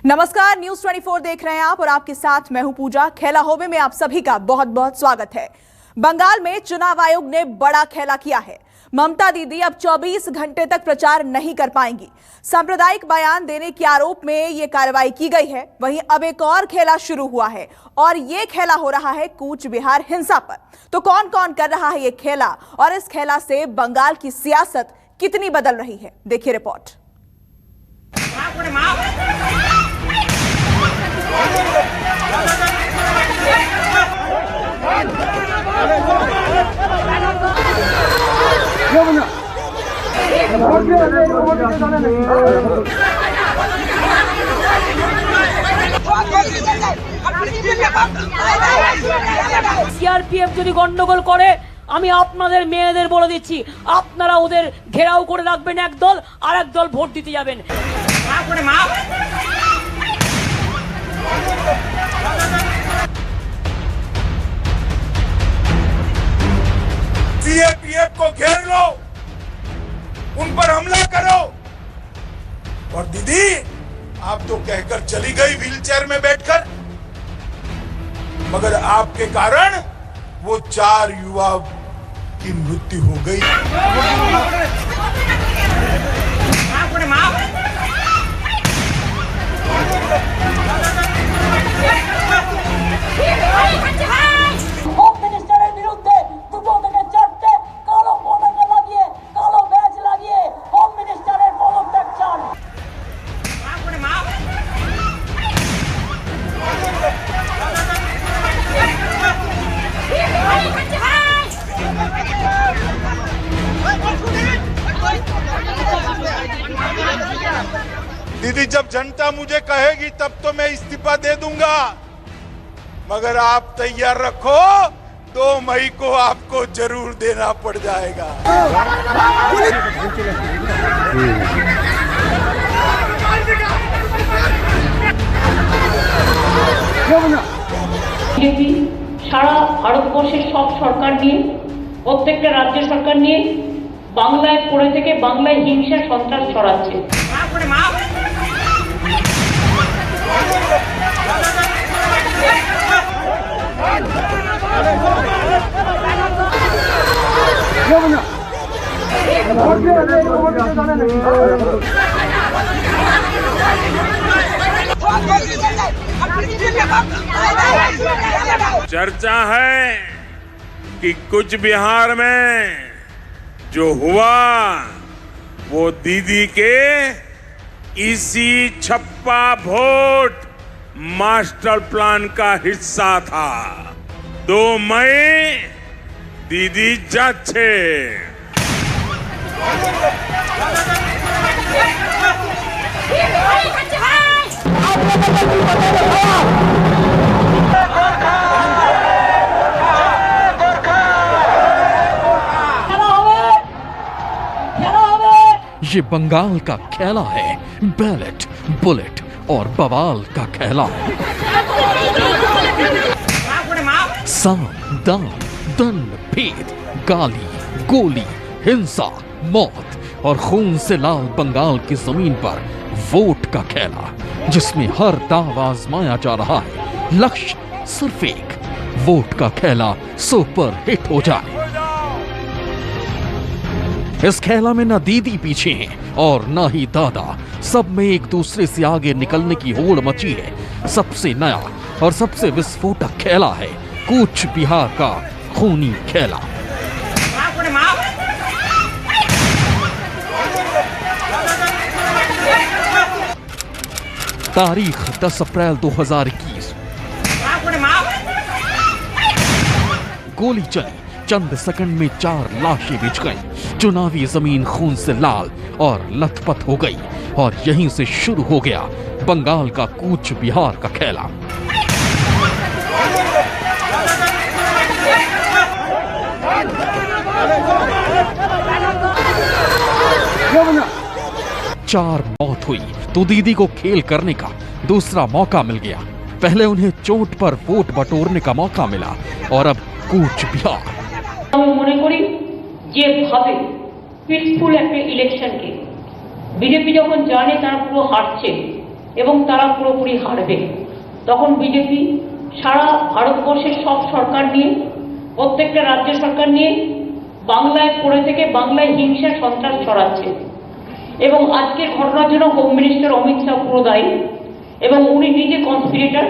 नमस्कार, न्यूज 24 देख रहे हैं आप और आपके साथ मैं हूं पूजा। खेला होबे में आप सभी का बहुत बहुत स्वागत है। बंगाल में चुनाव आयोग ने बड़ा खेला किया है। ममता दीदी अब 24 घंटे तक प्रचार नहीं कर पाएंगी। सांप्रदायिक बयान देने के आरोप में यह कार्रवाई की गई है। वहीं अब एक और खेला शुरू हुआ है और यह खेला हो रहा है कूच बिहार हिंसा पर। तो कौन कौन कर रहा है ये खेला और इस खेला से बंगाल की सियासत कितनी बदल रही है, देखिए रिपोर्ट। সিআরপিএফ যদি গন্ডগোল করে আমি আপনাদের মেয়েদের বলে দিচ্ছি, আপনারা ওদের ঘেরাও করে রাখবেন এক দল, আর এক দল ভোট দিতে যাবেন। सीएपीएफ को घेर लो, उन पर हमला करो। और दीदी, आप तो कहकर चली गई व्हीलचेयर में बैठकर, मगर आपके कारण वो 4 युवा की मृत्यु हो गई। दीदी, जब जनता मुझे कहेगी तब तो मैं इस्तीफा दे दूंगा, मगर आप तैयार रखो, 2 मई को आपको जरूर देना पड़ जाएगा। বিজেপি সারা ভারতবর্ষের সব সরকার নিয়ে, প্রত্যেকটা রাজ্য সরকার নিয়ে বাংলায় পড়ে থেকে বাংলায় হিংসা সন্ত্রাস ছড়াচ্ছে। चर्चा है कि कुछ बिहार में जो हुआ वो दीदी के इसी छप्पा वोट मास्टर प्लान का हिस्सा था। 2 मई दीदी जाच्छे। ये बंगाल का खेला है, बैलेट, बुलेट और बवाल का खेला है। साम, दाम, दंड, भेद, गाली, गोली, हिंसा, मौत और खून से लाल बंगाल की जमीन पर वोट का खेला, जिसमें हर दाव आजमाया जा रहा है। लक्ष्य सिर्फ एक, वोट का खेला सुपर हिट हो जाए। इस खेला में न दीदी पीछे हैं और न ही दादा, सब में एक दूसरे से आगे निकलने की होड़ मची है। सबसे नया और सबसे विस्फोटक खेला है कूच बिहार का खूनी खेला। तारीख 10 अप्रैल 2021। गोली चली, चंद सेकंड में 4 लाशें बिछ गईं। चुनावी जमीन खून से लाल और लथपथ हो गई और यहीं से शुरू हो गया बंगाल का कूच बिहार का खेला। चार मौत हुई तो दीदी को खेल करने का दूसरा मौका मिल गया। पहले उन्हें चोट पर वोट बटोरने का मौका मिला और अब कूच बिहार। মনে করি যেভাবে পিসফুল একটা ইলেকশনকে বিজেপি যখন জানে তারা পুরো হারছে এবং তারা পুরোপুরি হারবে। তখন বিজেপি সারা ভারতবর্ষের সব সরকার নিয়ে, প্রত্যেকটা রাজ্য সরকার নিয়ে বাংলায় পড়ে থেকে বাংলায় হিংসা সন্ত্রাস ছড়াচ্ছে। এবং আজকের ঘটনার জন্য হোম মিনিস্টার অমিত শাহ পুরো দায়ী এবং উনি নিজে কনস্পিরেटर।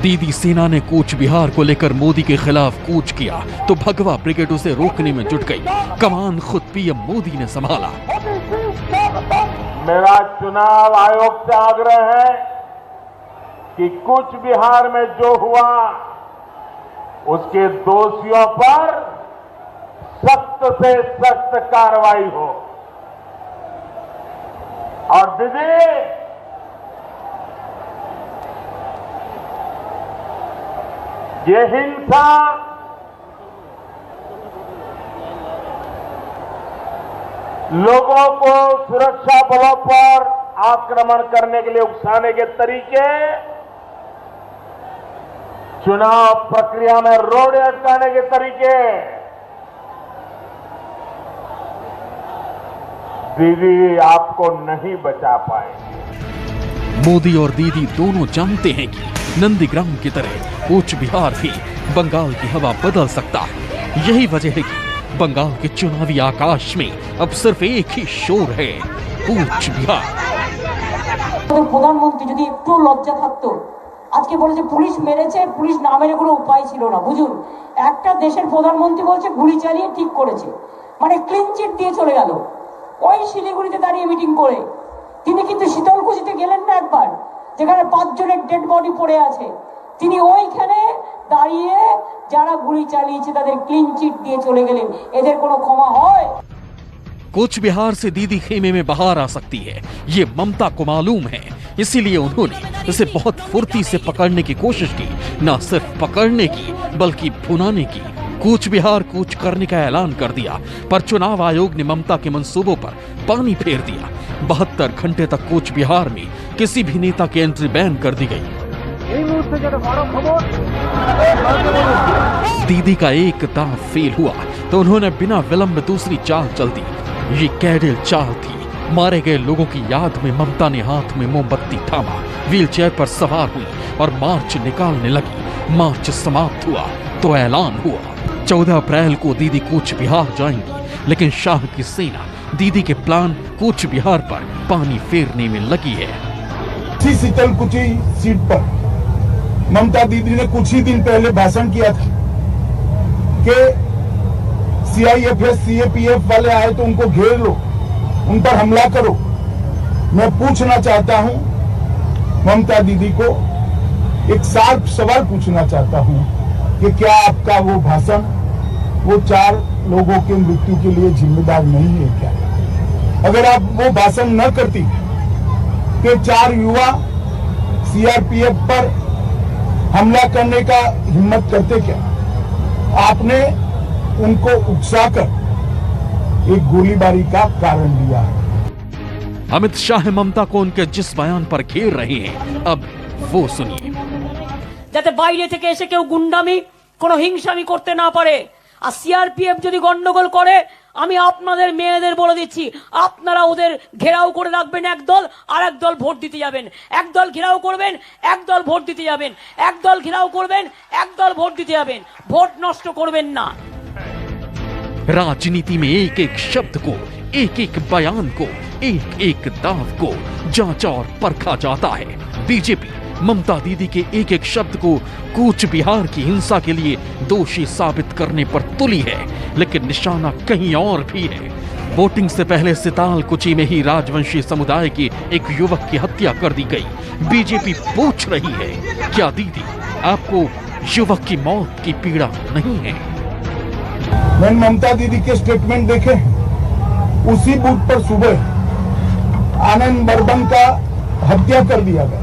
दीदी सेना ने कूच बिहार को लेकर मोदी के खिलाफ कूच किया तो भगवा ब्रिगेड उसे रोकने में जुट गई। कमान खुद पीएम मोदी ने संभाला। मेरा चुनाव आयोग से आग्रह है कि कूच बिहार में जो हुआ उसके दोषियों पर सख्त से सख्त कार्रवाई हो। और दीदी, ये हिंसा लोगों को सुरक्षा बलों पर आक्रमण करने के लिए उकसाने के तरीके, चुनाव प्रक्रिया में रोड़े अटकाने के तरीके, दीदी आपको नहीं बचा पाएंगे। मोदी और दीदी दोनों जानते हैं कि नंदीग्राम की तरह कूच बिहार भी बंगाल की हवा बदल सकता है। यही वजह है कि बंगाल के चुनावी आकाश में अब सिर्फ एक ही शोर है, कूच बिहार। প্রধানমন্ত্রী যদি একটু লজ্জা থাকতো, আজকে বলে যে পুলিশ মেরেছে, পুলিশ না মেরে কোনো উপায় ছিল না। বুঝুন, একটা দেশের প্রধানমন্ত্রী বলছে গুলি চালিয়ে ঠিক করেছে, মানে ক্লিন চিট দিয়ে চলে গেল। ওই শিলিগুড়িতে দাঁড়িয়ে মিটিং করে তিনি কিন্তু শীতলকুচিতে গেলেন না একবার, যেখানে 5 জনের ডেড বডি পড়ে আছে। তিনি ওইখানে দাঁড়িয়ে যারা গুলি চালিয়েছে তাদের ক্লিন চিট দিয়ে চলে গেলেন। এদের কোনো ক্ষমা হয়? कूच बिहार से दीदी खेमे में बाहर आ सकती है, ये ममता को मालूम है। इसीलिए उन्होंने इसे बहुत फुर्ती से पकड़ने की कोशिश की, न सिर्फ पकड़ने की बल्कि भुनाने की। कूच बिहार कूच करने का ऐलान कर दिया, पर चुनाव आयोग ने ममता के मंसूबों पर पानी फेर दिया। 72 घंटे तक कूच बिहार में किसी भी नेता की एंट्री बैन कर दी गई। दीदी का एक दांव फेल हुआ तो उन्होंने बिना विलंब दूसरी चाल चल दी। ये कैडेल चाल थी। मारे गए लोगों की याद में ममता ने हाथ में मोमबत्ती थामा, व्हीलचेयर पर सवार हुई और मार्च निकालने लगी। मार्च समाप्त हुआ तो ऐलान हुआ 14 अप्रैल को दीदी कूच बिहार जाएंगी, लेकिन शाह की सेना दीदी के प्लान कूच बिहार पर पानी फेरने में लगी है। शीतलकुची सीट पर ममता दीदी ने कुछ ही दिन पहले भाषण किया था कि सीआईएफएस सीएपीएफ वाले आए तो उनको घेर लो, उन पर हमला करो। मैं पूछना चाहता हूं ममता दीदी को, एक शार्प सवाल पूछना चाहता हूं कि क्या आपका वो भाषण वो 4 लोगों के मृत्यु के लिए जिम्मेदार नहीं है क्या? अगर आप वो भाषण न करती तो 4 युवा सीआरपीएफ पर हमला करने का हिम्मत करते क्या? आपने उनको उकसाकर एक गोलीबारी का कारण लिया। अमित शाह ममता को उनके जिस बयान पर घेर रहे हैं, अब वो सुनिए। যাতে বাইরে থেকে এসে কেউ গুন্ডামি কোনো হিংসামি করতে না পারে। আর সিআরপিএফ যদি গন্ডগোল করে, আমি আপনাদের মেয়েদের বলে দিচ্ছি, আপনারা ওদের ঘেরাও করে রাখবেন একদল, আর একদল ভোট দিতে যাবেন। একদল ঘেরাও করবেন, একদল ভোট দিতে যাবেন। একদল ঘেরাও করবেন, একদল ভোট দিতে যাবেন। ভোট নষ্ট করবেন না। राजनीति में एक एक शब्द को, एक एक बयान को, एक एक दाव को जांचा और परखा जाता है। बीजेपी ममता दीदी के एक एक शब्द को कूच बिहार की हिंसा के लिए दोषी साबित करने पर तुली है, लेकिन निशाना कहीं और भी है। वोटिंग से पहले सितालकुची में ही राजवंशी समुदाय के एक युवक की हत्या कर दी गई। बीजेपी पूछ रही है, क्या दीदी आपको युवक की मौत की पीड़ा नहीं है? मैंने ममता दीदी के स्टेटमेंट देखे, उसी बूथ पर सुबह आनंद बर्मन का हत्या कर दिया गया,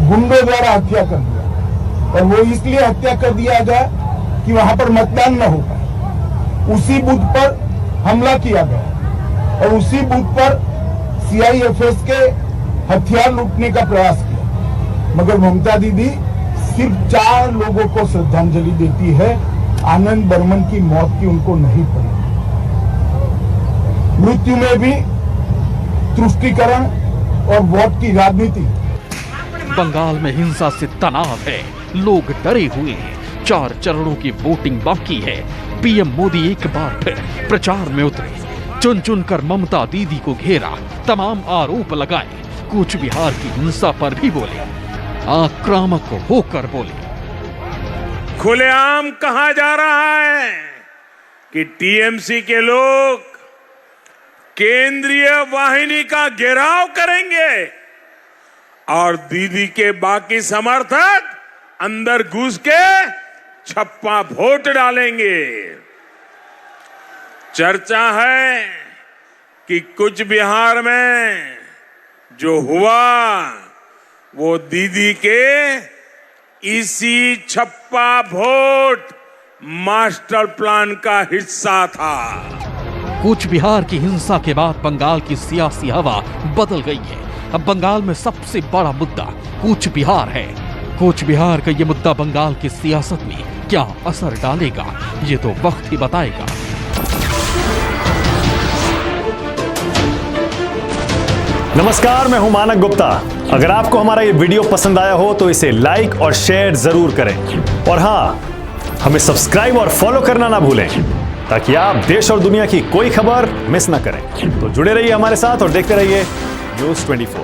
गुंडों द्वारा हत्या कर दिया, और वो इसलिए हत्या कर दिया गया कि वहां पर मतदान न हो पाए। उसी बूथ पर हमला किया गया और उसी बूथ पर सीआईएफएस के हथियार लूटने का प्रयास किया, मगर ममता दीदी सिर्फ 4 लोगों को श्रद्धांजलि देती है। आनंद बर्मन की मौत की उनको नहीं पड़ी। मृत्यु में भी तुष्टीकरण और वोट की राजनीति। बंगाल में हिंसा से तनाव है, लोग डरे हुए हैं। 4 चरणों की वोटिंग बाकी है। पीएम मोदी एक बार फिर प्रचार में उतरे, चुन चुन कर ममता दीदी को घेरा, तमाम आरोप लगाए, कूच बिहार की हिंसा पर भी बोले, आक्रामक होकर बोले। खुलेआम कहा जा रहा है कि टीएमसी के लोग केंद्रीय वाहिनी का घेराव करेंगे और दीदी के बाकी समर्थक अंदर घुस के छप्पा वोट डालेंगे। चर्चा है कि कुछ बिहार में जो हुआ वो दीदी के इसी छप्पा वोट मास्टर प्लान का हिस्सा था। कूच बिहार की हिंसा के बाद बंगाल की सियासी हवा बदल गई है। अब बंगाल में सबसे बड़ा मुद्दा कूच बिहार है। कूच बिहार का ये मुद्दा बंगाल की सियासत में क्या असर डालेगा, ये तो वक्त ही बताएगा। नमस्कार, मैं हूं मानक गुप्ता। अगर आपको हमारा ये वीडियो पसंद आया हो तो इसे लाइक और शेयर जरूर करें, और हाँ, हमें सब्सक्राइब और फॉलो करना ना भूलें ताकि आप देश और दुनिया की कोई खबर मिस ना करें। तो जुड़े रहिए हमारे साथ और देखते रहिए न्यूज़ 24।